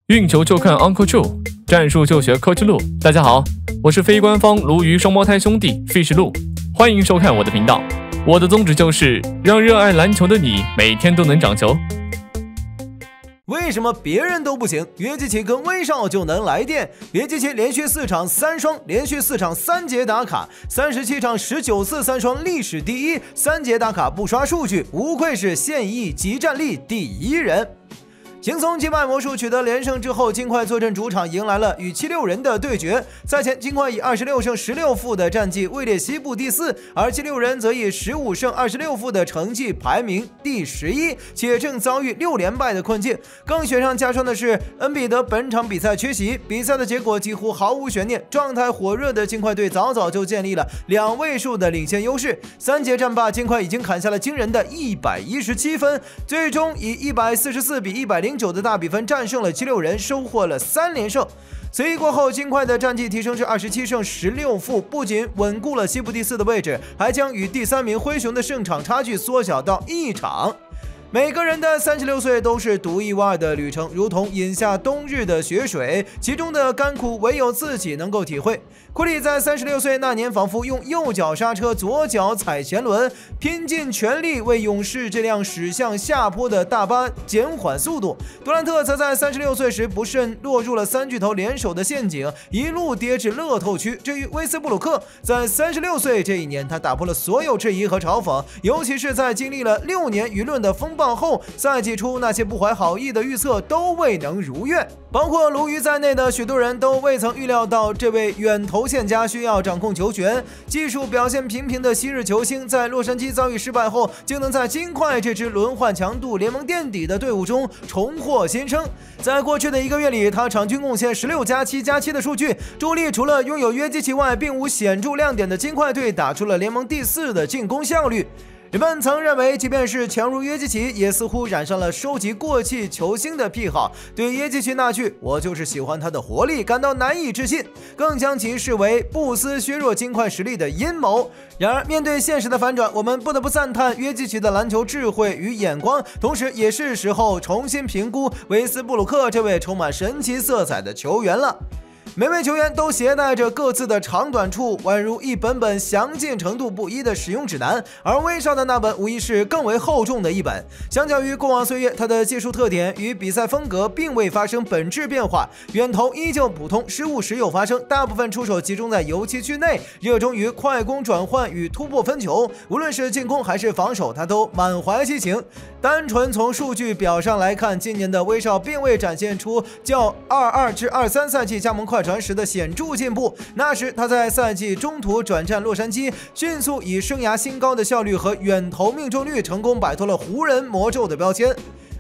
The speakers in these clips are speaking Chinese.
运球就看 Uncle Joe， 战术就学 Coach 陆。大家好，我是非官方鲈鱼双胞胎兄弟 Fish 陆，欢迎收看我的频道。我的宗旨就是让热爱篮球的你每天都能长球。为什么别人都不行，约基奇跟威少就能来电？约基奇连续4场3双，连续4场3节打卡，37场19次3双历史第一，3节打卡不刷数据，无愧是现役即战力第1人。轻松击败魔术，取得连胜之后，金块坐镇主场迎来了与76人的对决。赛前，金块以26胜16负的战绩位列西部第4，而76人则以15胜26负的成绩排名第11，且正遭遇6连败的困境。更雪上加霜的是，恩比德本场比赛缺席，比赛的结果几乎毫无悬念。状态火热的金块队早早就建立了2位数的领先优势。3节战罢，金块已经砍下了惊人的117分，最终以144比109的大比分战胜了76人，收获了3连胜。随意过后，金块的战绩提升至27胜16负，不仅稳固了西部第4的位置，还将与第3名灰熊的胜场差距缩小到1场。每个人的36岁都是独一无二的旅程，如同饮下冬日的雪水，其中的甘苦唯有自己能够体会。库里在36岁那年，仿佛用右脚刹车，左脚踩前轮，拼尽全力为勇士这辆驶向下坡的大巴减缓速度。杜兰特则在36岁时不慎落入了3巨头联手的陷阱，一路跌至乐透区。至于威斯布鲁克，在36岁这一年，他打破了所有质疑和嘲讽，尤其是在经历了6年舆论的风暴后，赛季初那些不怀好意的预测都未能如愿。包括鲈鱼在内的许多人都未曾预料到，这位远投线家需要掌控球权、技术表现平平的昔日球星，在洛杉矶遭遇失败后，竟能在金块这支轮换强度联盟垫底的队伍中重获新生。在过去的1个月里，他场均贡献16+7+7的数据，助力除了拥有约基奇外并无显著亮点的金块队打出了联盟第4的进攻效率。人们曾认为，即便是强如约基奇，也似乎染上了收集过气球星的癖好。对约基奇那句"我就是喜欢他的活力"感到难以置信，更将其视为不思削弱金块实力的阴谋。然而，面对现实的反转，我们不得不赞叹约基奇的篮球智慧与眼光，同时也是时候重新评估维斯布鲁克这位充满神奇色彩的球员了。每位球员都携带着各自的长短处，宛如一本本详尽程度不一的使用指南，而威少的那本无疑是更为厚重的一本。相较于过往岁月，他的技术特点与比赛风格并未发生本质变化，远投依旧普通，失误时有发生，大部分出手集中在油漆区内，热衷于快攻转换与突破分球，无论是进攻还是防守，他都满怀激情。单纯从数据表上来看，今年的威少并未展现出较22至23赛季加盟快船时的显著进步。那时他在赛季中途转战洛杉矶，迅速以生涯新高的效率和远投命中率成功摆脱了湖人魔咒的标签。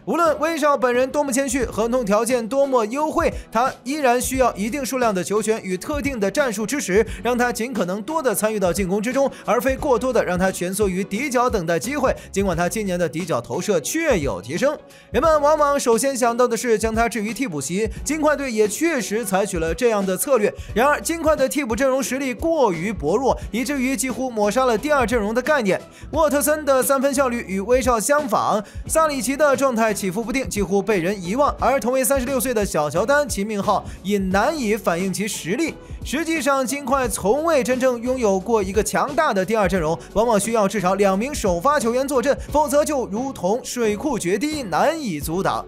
无论威少本人多么谦虚，合同条件多么优惠，他依然需要一定数量的球权与特定的战术支持，让他尽可能多的参与到进攻之中，而非过多的让他蜷缩于底角等待机会。尽管他今年的底角投射确有提升，人们往往首先想到的是将他置于替补席，金块队也确实采取了这样的策略。然而，金块的替补阵容实力过于薄弱，以至于几乎抹杀了第2阵容的概念。沃特森的3分效率与威少相仿，萨里奇的状态起伏不定，几乎被人遗忘，而同为36岁的小乔丹，其名号也难以反映其实力。实际上，金块从未真正拥有过一个强大的第2阵容，往往需要至少2名首发球员坐镇，否则就如同水库决堤，难以阻挡。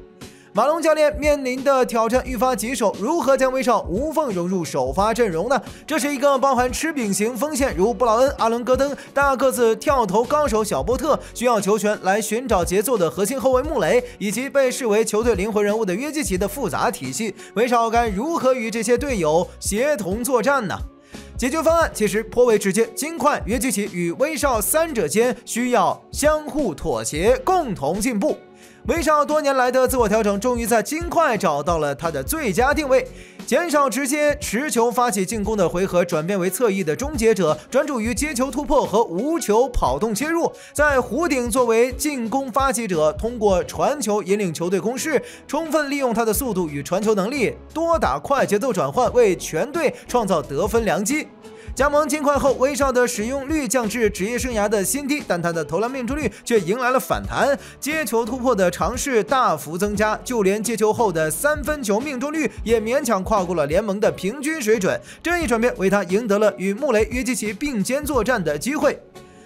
马龙教练面临的挑战愈发棘手，如何将威少无缝融入首发阵容呢？这是一个包含吃饼型锋线如布劳恩、阿伦戈登、大个子跳投高手小波特，需要球权来寻找节奏的核心后卫穆雷，以及被视为球队灵魂人物的约基奇的复杂体系。威少该如何与这些队友协同作战呢？解决方案其实颇为直接，金块、约基奇与威少3者间需要相互妥协，共同进步。威少多年来的自我调整，终于在金块找到了他的最佳定位，减少直接持球发起进攻的回合，转变为侧翼的终结者，专注于接球突破和无球跑动切入，在弧顶作为进攻发起者，通过传球引领球队攻势，充分利用他的速度与传球能力，多打快节奏转换，为全队创造得分良机。加盟金块后，威少的使用率降至职业生涯的新低，但他的投篮命中率却迎来了反弹，接球突破的尝试大幅增加，就连接球后的三分球命中率也勉强跨过了联盟的平均水准。这一转变为他赢得了与穆雷、约基奇并肩作战的机会。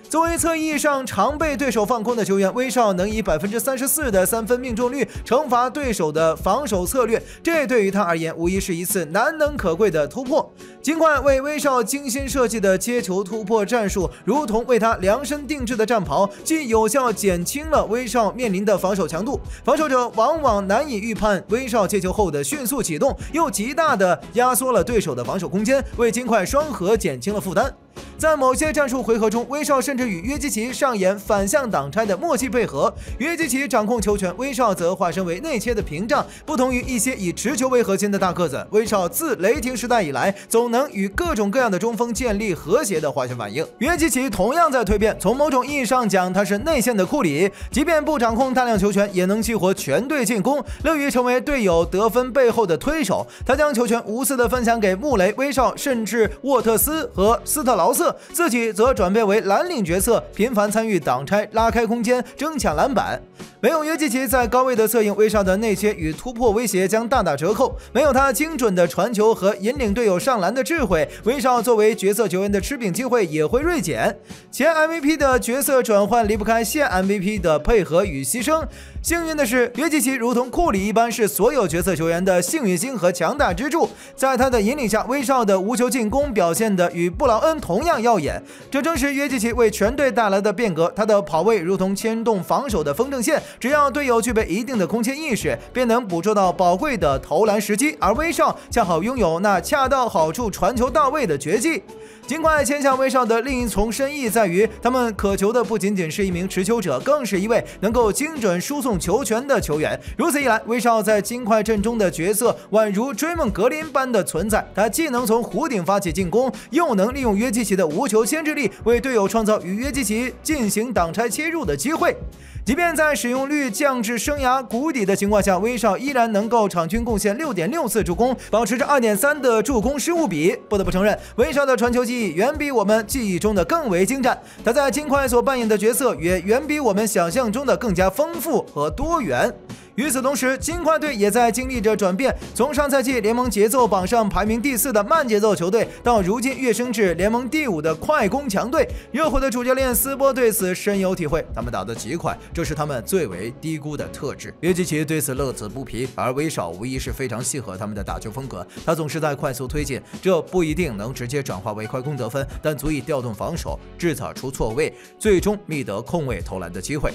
作为侧翼上常被对手放空的球员，威少能以34%的三分命中率惩罚对手的防守策略，这对于他而言无疑是一次难能可贵的突破。尽管为威少精心设计的接球突破战术如同为他量身定制的战袍，既有效减轻了威少面临的防守强度，防守者往往难以预判威少接球后的迅速启动，又极大的压缩了对手的防守空间，为金块双核减轻了负担。在某些战术回合中，威少甚至与约基奇上演反向挡拆的默契配合，约基奇掌控球权，威少则化身为内切的屏障。不同于一些以持球为核心的大个子，威少自雷霆时代以来总能与各种各样的中锋建立和谐的化学反应。约基奇同样在蜕变，从某种意义上讲，他是内线的库里，即便不掌控大量球权，也能激活全队进攻，乐于成为队友得分背后的推手。他将球权无私地分享给穆雷、威少，甚至沃特斯和斯特劳瑟，自己则转变为蓝领角色，频繁参与挡拆、拉开空间、争抢篮板。没有约基奇在高位的策应，威少的内切与突破威胁将大打折扣；没有他精准的传球和引领队友上篮的智慧，威少作为角色球员的吃饼机会也会锐减。前 MVP 的角色转换离不开现 MVP 的配合与牺牲。幸运的是，约基奇如同库里一般，是所有角色球员的幸运星和强大支柱。在他的引领下，威少的无球进攻表现得与布劳恩同样耀眼。这正是约基奇为全队带来的变革。他的跑位如同牵动防守的风筝线，只要队友具备一定的空间意识，便能捕捉到宝贵的投篮时机。而威少恰好拥有那恰到好处传球到位的绝技。尽管签下威少的另一重深意在于，他们渴求的不仅仅是一名持球者，更是一位能够精准输送球权的球员。如此一来，威少在金块阵中的角色宛如追梦格林般的存在。他既能从弧顶发起进攻，又能利用约基奇的无球牵制力，为队友创造与约基奇进行挡拆切入的机会。即便在使用率降至生涯谷底的情况下，威少依然能够场均贡献 6.6 次助攻，保持着 2.3 的助攻失误比。不得不承认，威少的传球技艺远比我们记忆中的更为精湛，他在金块所扮演的角色也远比我们想象中的更加丰富和多元。与此同时，金块队也在经历着转变，从上赛季联盟节奏榜上排名第4的慢节奏球队，到如今跃升至联盟第5的快攻强队。热火的主教练斯波对此深有体会，他们打得极快，这是他们最为低估的特质。约基奇对此乐此不疲，而威少无疑是非常契合他们的打球风格。他总是在快速推进，这不一定能直接转化为快攻得分，但足以调动防守，制造出错位，最终觅得空位投篮的机会。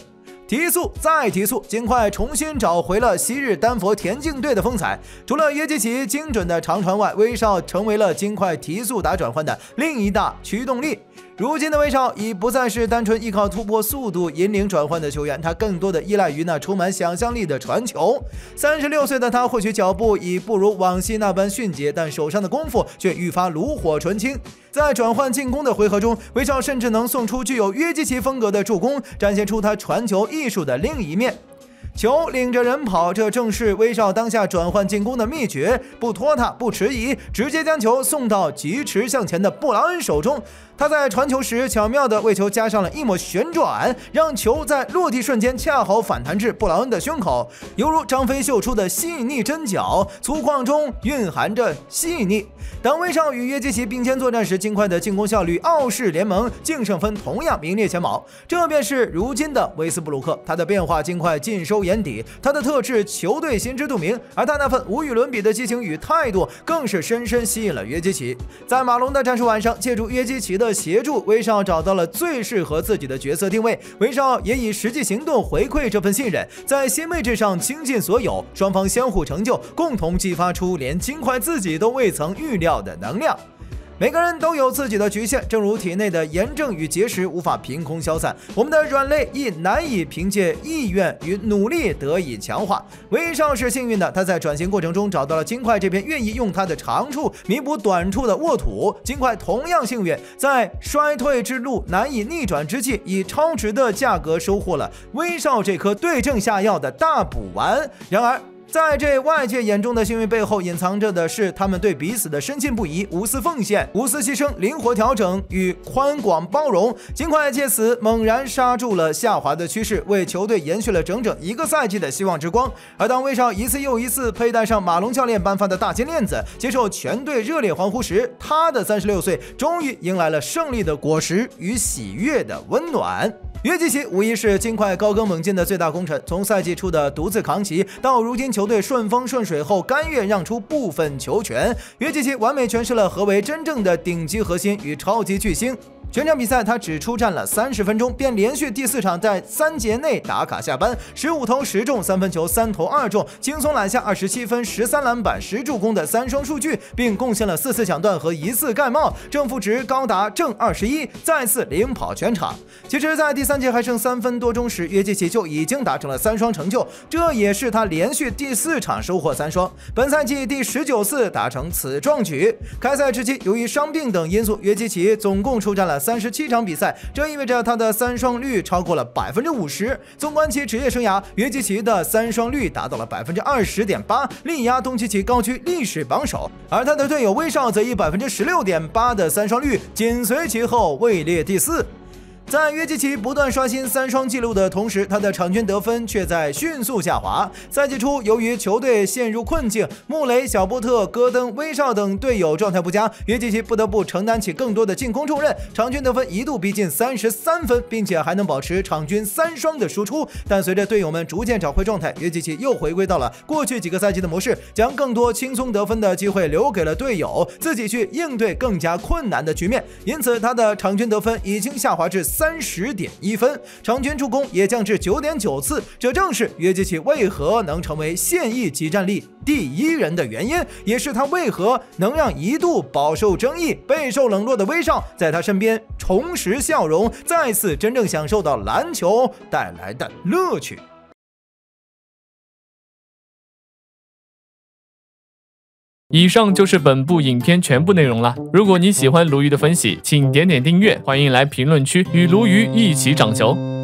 提速再提速，金块重新找回了昔日丹佛田径队的风采。除了约基奇精准的长传外，威少成为了金块提速打转换的另一大驱动力。如今的威少已不再是单纯依靠突破速度引领转换的球员，他更多的依赖于那充满想象力的传球。36岁的他或许脚步已不如往昔那般迅捷，但手上的功夫却愈发炉火纯青。在转换进攻的回合中，威少甚至能送出具有约基奇风格的助攻，展现出他传球艺术的另一面。球领着人跑，这正是威少当下转换进攻的秘诀，不拖沓，不迟疑，直接将球送到疾驰向前的布劳恩手中。他在传球时巧妙地为球加上了一抹旋转，让球在落地瞬间恰好反弹至布劳恩的胸口，犹如张飞秀出的细腻针脚，粗犷中蕴含着细腻。当威少与约基奇并肩作战时，金块的进攻效率傲视联盟，净胜分同样名列前茅。这便是如今的威斯布鲁克，他的变化金块尽收眼底，他的特质球队心知肚明，而他那份无与伦比的激情与态度，更是深深吸引了约基奇。在马龙的战术晚上，借助约基奇的协助，威少找到了最适合自己的角色定位，威少也以实际行动回馈这份信任，在新位置上倾尽所有，双方相互成就，共同激发出连金块自己都未曾预料的能量。每个人都有自己的局限，正如体内的炎症与结石无法凭空消散，我们的软肋亦难以凭借意愿与努力得以强化。威少是幸运的，他在转型过程中找到了金块这片愿意用他的长处弥补短处的沃土。金块同样幸运，在衰退之路难以逆转之际，以超值的价格收获了威少这颗对症下药的大补丸。然而在这外界眼中的幸运背后，隐藏着的是他们对彼此的深信不疑、无私奉献、无私牺牲、灵活调整与宽广包容。尽管借此猛然刹住了下滑的趋势，为球队延续了整整一个赛季的希望之光。而当威少一次又一次佩戴上马龙教练颁发的大金链子，接受全队热烈欢呼时，他的36岁终于迎来了胜利的果实与喜悦的温暖。约基奇无疑是金块高歌猛进的最大功臣，从赛季初的独自扛旗，到如今球队顺风顺水后甘愿让出部分球权，约基奇完美诠释了何为真正的顶级核心与超级巨星。全场比赛他只出战了30分钟，便连续第4场在3节内打卡下班，15投10中3分球3投2中，轻松揽下27分13篮板10助攻的3双数据，并贡献了4次抢断和1次盖帽，正负值高达正21，再次领跑全场。其实在第3节还剩3分多钟时，约基奇就已经达成了3双成就，这也是他连续第4场收获3双，本赛季第19次达成此壮举。开赛之期由于伤病等因素，约基奇总共出战了37场比赛，这意味着他的3双率超过了50%。纵观其职业生涯，约基奇的3双率达到了20.8%，力压东契奇高居历史榜首，而他的队友威少则以16.8%的3双率紧随其后，位列第4。在约基奇不断刷新3双纪录的同时，他的场均得分却在迅速下滑。赛季初，由于球队陷入困境，穆雷、小波特、戈登、威少等队友状态不佳，约基奇不得不承担起更多的进攻重任，场均得分一度逼近33分，并且还能保持场均3双的输出。但随着队友们逐渐找回状态，约基奇又回归到了过去几个赛季的模式，将更多轻松得分的机会留给了队友，自己去应对更加困难的局面。因此，他的场均得分已经下滑至30.1分，场均助攻也降至9.9次，这正是约基奇为何能成为现役即战力第1人的原因，也是他为何能让一度饱受争议、备受冷落的威少在他身边重拾笑容，再次真正享受到篮球带来的乐趣。以上就是本部影片全部内容了。如果你喜欢鲈鱼的分析，请点点订阅，欢迎来评论区与鲈鱼一起涨球。